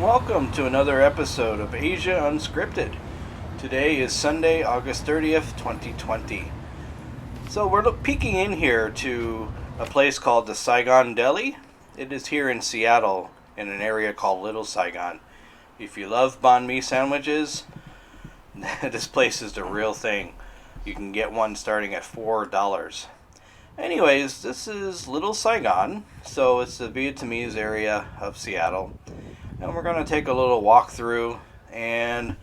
welcome to another episode of Asia Unscripted. Today is Sunday, August 30th, 2020. So we're peeking in here to a place called the Saigon Deli. It is here in Seattle, in an area called Little Saigon. If you love banh mi sandwiches, this place is the real thing. You can get one starting at $4. Anyways, this is Little Saigon, so it's the Vietnamese area of Seattle. And we're going to take a little walk through, and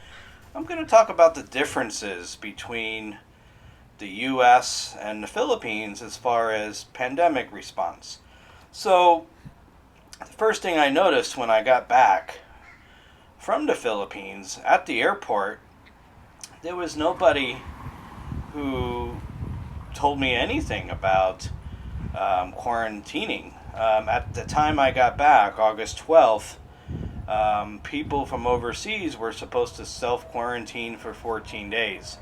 I'm going to talk about the differences between the U.S. and the Philippines as far as pandemic response. So, the first thing I noticed when I got back from the Philippines, at the airport, there was nobody who told me anything about quarantining. At the time I got back, August 12th, people from overseas were supposed to self-quarantine for 14 days.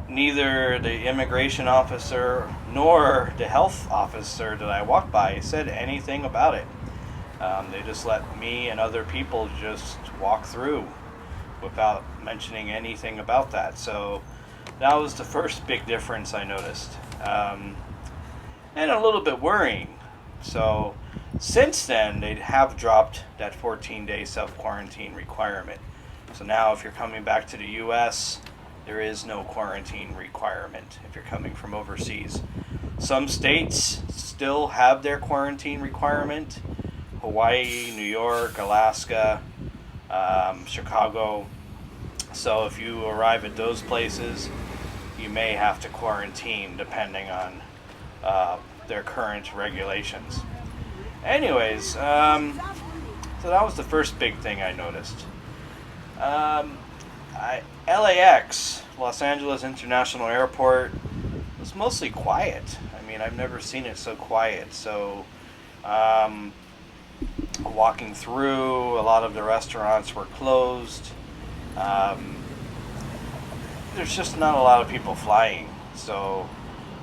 Neither the immigration officer nor the health officer that I walked by said anything about it. They just let me and other people just walk through without mentioning anything about that. So that was the first big difference I noticed. And a little bit worrying. So since then, they have dropped that 14-day self-quarantine requirement. So now if you're coming back to the U.S., there is no quarantine requirement if you're coming from overseas. Some states still have their quarantine requirement. Hawaii, New York, Alaska, Chicago. So if you arrive at those places, you may have to quarantine depending on their current regulations. Anyways, so that was the first big thing I noticed. LAX, Los Angeles International Airport, was mostly quiet. I mean, I've never seen it so quiet. So, walking through, a lot of the restaurants were closed. There's just not a lot of people flying. So,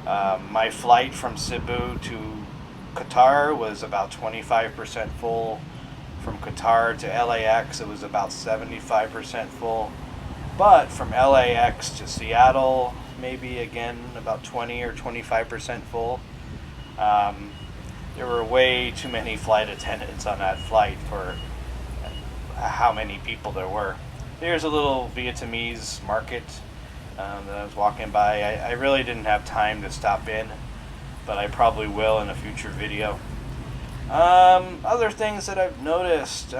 my flight from Cebu to Qatar was about 25% full. From Qatar to LAX, it was about 75% full. But from LAX to Seattle, maybe again about 20 or 25% full. There were way too many flight attendants on that flight for how many people there were. Here's a little Vietnamese market that I was walking by. I really didn't have time to stop in, but I probably will in a future video. Other things that I've noticed,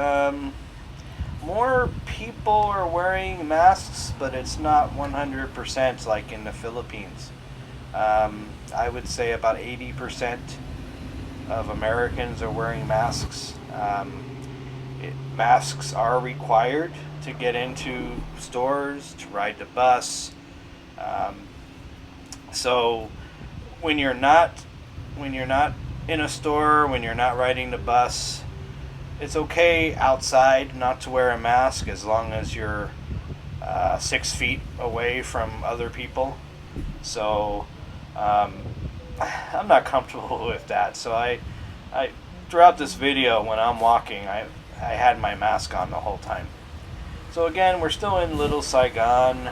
more people are wearing masks, but it's not 100% like in the Philippines. I would say about 80% of Americans are wearing masks. Masks are required to get into stores, to ride the bus. So when you're not in a store, when you're not riding the bus, it's okay outside not to wear a mask as long as you're 6 feet away from other people. So I'm not comfortable with that. So I throughout this video when I'm walking, I had my mask on the whole time. So again, we're still in Little Saigon.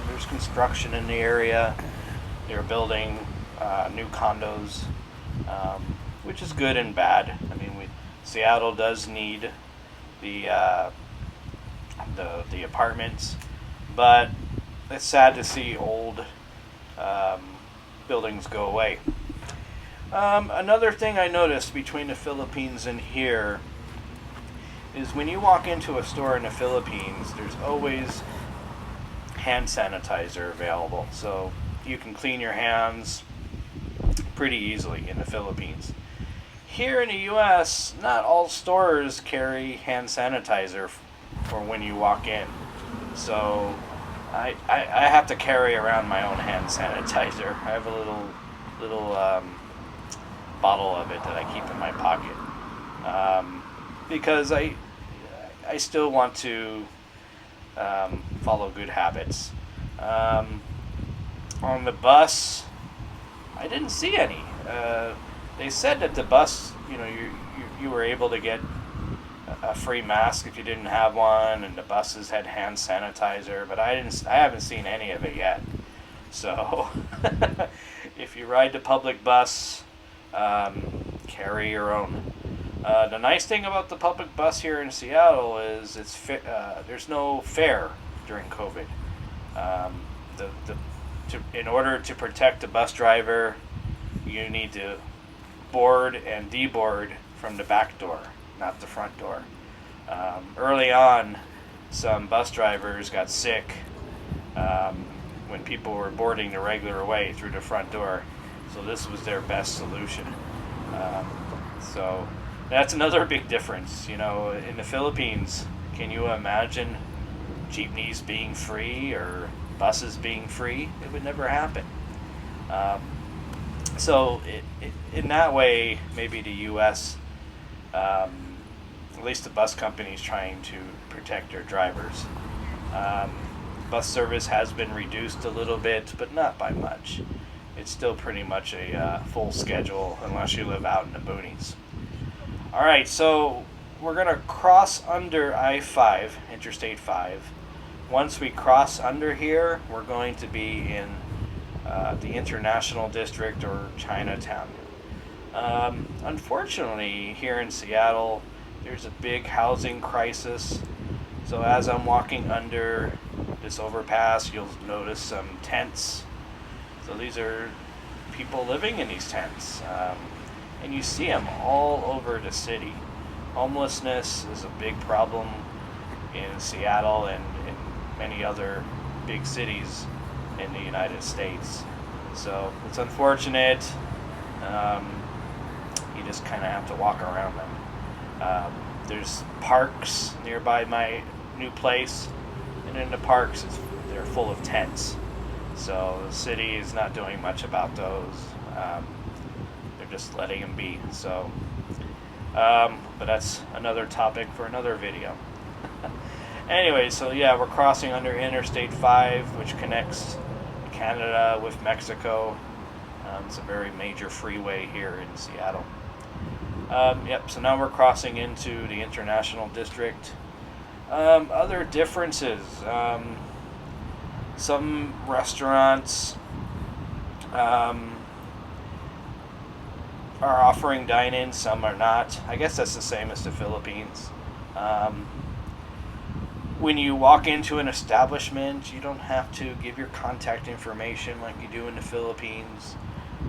There's construction in the area. They're building new condos, which is good and bad. I mean, Seattle does need the apartments, but it's sad to see old buildings go away. Another thing I noticed between the Philippines and here is when you walk into a store in the Philippines, there's always hand sanitizer available. So you can clean your hands pretty easily in the Philippines. Here in the U.S., not all stores carry hand sanitizer for when you walk in. So I have to carry around my own hand sanitizer. I have a little bottle of it that I keep in my pocket. Because I still want to follow good habits. On the bus, I didn't see any. They said that the bus, you were able to get a free mask if you didn't have one, and the buses had hand sanitizer, but I haven't seen any of it yet. So if you ride the public bus, carry your own. The nice thing about the public bus here in Seattle is there's no fare during COVID. Um, in order to protect the bus driver, you need to board and deboard from the back door, not the front door. Early on, some bus drivers got sick when people were boarding the regular way through the front door, so this was their best solution. So that's another big difference. In the Philippines, can you imagine jeepneys being free or buses being free? It would never happen. So in that way, maybe the U.S., at least the bus companies, trying to protect their drivers. Bus service has been reduced a little bit, but not by much. It's still pretty much a full schedule unless you live out in the boonies. All right, so we're going to cross under I-5, Interstate 5. Once we cross under here, we're going to be in the International District, or Chinatown. Unfortunately, here in Seattle, there's a big housing crisis. So as I'm walking under this overpass, you'll notice some tents. So these are people living in these tents. And you see them all over the city. Homelessness is a big problem in Seattle and in many other big cities in the United States. So it's unfortunate. You just kind of have to walk around them. There's parks nearby my new place, and in the parks they're full of tents. So the city is not doing much about those. They're just letting them be. So, but that's another topic for another video. Anyway, so yeah, we're crossing under Interstate 5, which connects Canada with Mexico. It's a very major freeway here in Seattle. So now we're crossing into the International District. Other differences. Some restaurants are offering dine-in, some are not. I guess that's the same as the Philippines. When you walk into an establishment, you don't have to give your contact information like you do in the Philippines.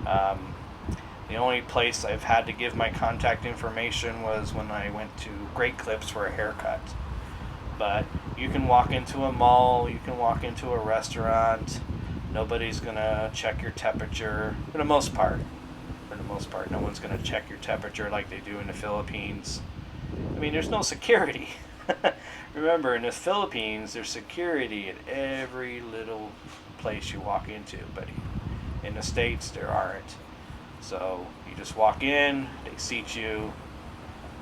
The only place I've had to give my contact information was when I went to Great Clips for a haircut. But you can walk into a mall, you can walk into a restaurant, nobody's going to check your temperature, for the most part. No one's going to check your temperature like they do in the Philippines. I mean, there's no security. Remember, in the Philippines, there's security at every little place you walk into, but in the States, there aren't. So you just walk in, they seat you,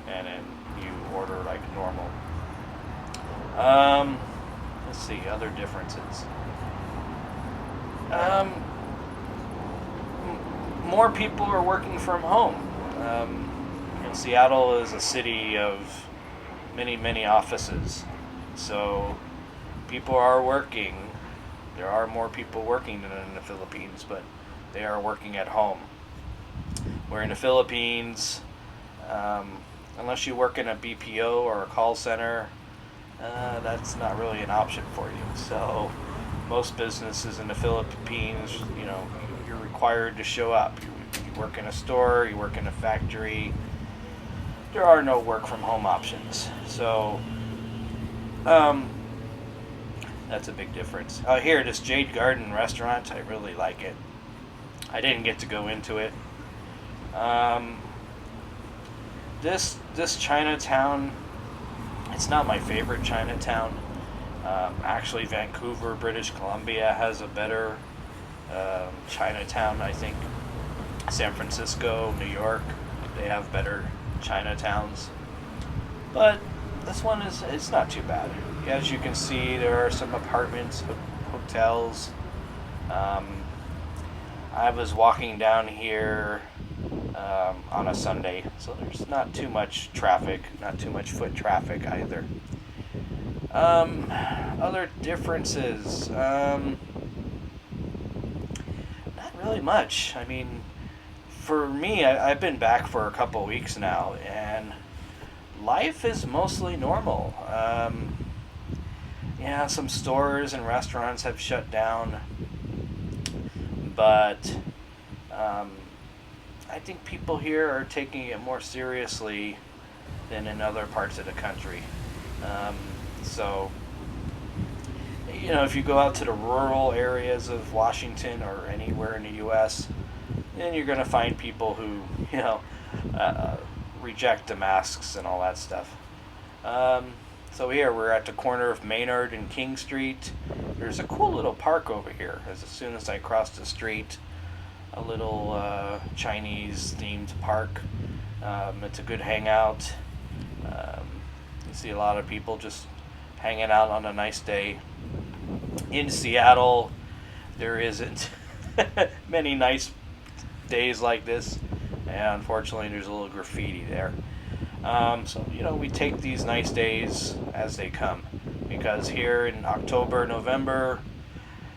and then you order like normal. Let's see, other differences. More people are working from home. Seattle is a city of many offices. So people are working. There are more people working than in the Philippines, but they are working at home. Where in the Philippines, unless you work in a BPO or a call center, that's not really an option for you. So most businesses in the Philippines, you're required to show up. You work in a store, you work in a factory. There are no work from home options. So that's a big difference. Here, this Jade Garden restaurant, I really like it. I didn't get to go into it. This Chinatown, it's not my favorite Chinatown. Actually, Vancouver, British Columbia has a better Chinatown, I think. San Francisco, New York, they have better Chinatowns. But this one it's not too bad. As you can see, there are some apartments, hotels. I was walking down here on a Sunday, so there's not too much traffic, not too much foot traffic either. Other differences, not really much. I mean, for me, I've been back for a couple weeks now, and life is mostly normal. Yeah, some stores and restaurants have shut down, but um, I think people here are taking it more seriously than in other parts of the country. Um, so, if you go out to the rural areas of Washington or anywhere in the U.S., then you're going to find people who, uh, reject the masks and all that stuff. So here we're at the corner of Maynard and King Street. There's a cool little park over here. As soon as I cross the street, a little Chinese themed park. It's a good hangout. You see a lot of people just hanging out on a nice day. In Seattle, there isn't many nice days like this, and unfortunately there's a little graffiti there. So we take these nice days as they come, because here in October, November,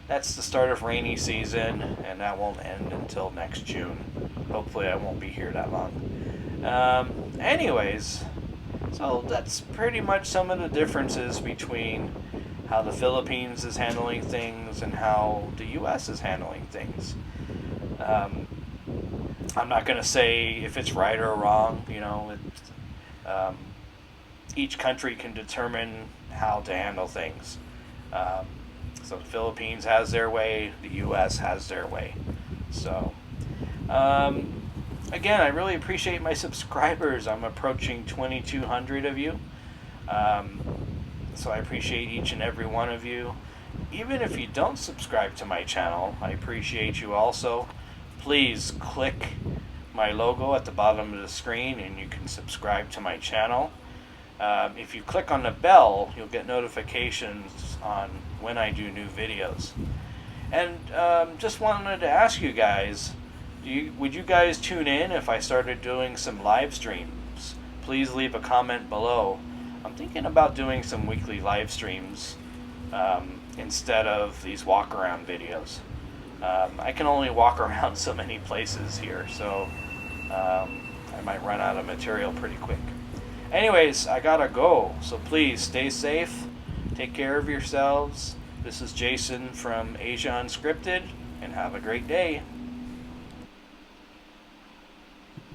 that's the start of rainy season, and that won't end until next June. Hopefully I won't be here that long. Anyways, so that's pretty much some of the differences between how the Philippines is handling things and how the U.S. is handling things. I'm not going to say if it's right or wrong. Each country can determine how to handle things. So the Philippines has their way, the U.S. has their way. So, again, I really appreciate my subscribers. I'm approaching 2,200 of you. So I appreciate each and every one of you. Even if you don't subscribe to my channel, I appreciate you also. Please click my logo at the bottom of the screen and you can subscribe to my channel. If you click on the bell, you'll get notifications on when I do new videos. And just wanted to ask you guys, would you guys tune in if I started doing some live streams? Please leave a comment below. I'm thinking about doing some weekly live streams instead of these walk around videos. I can only walk around so many places here, so I might run out of material pretty quick. Anyways, I gotta go, so please stay safe, take care of yourselves. This is Jason from Asia Unscripted, and have a great day.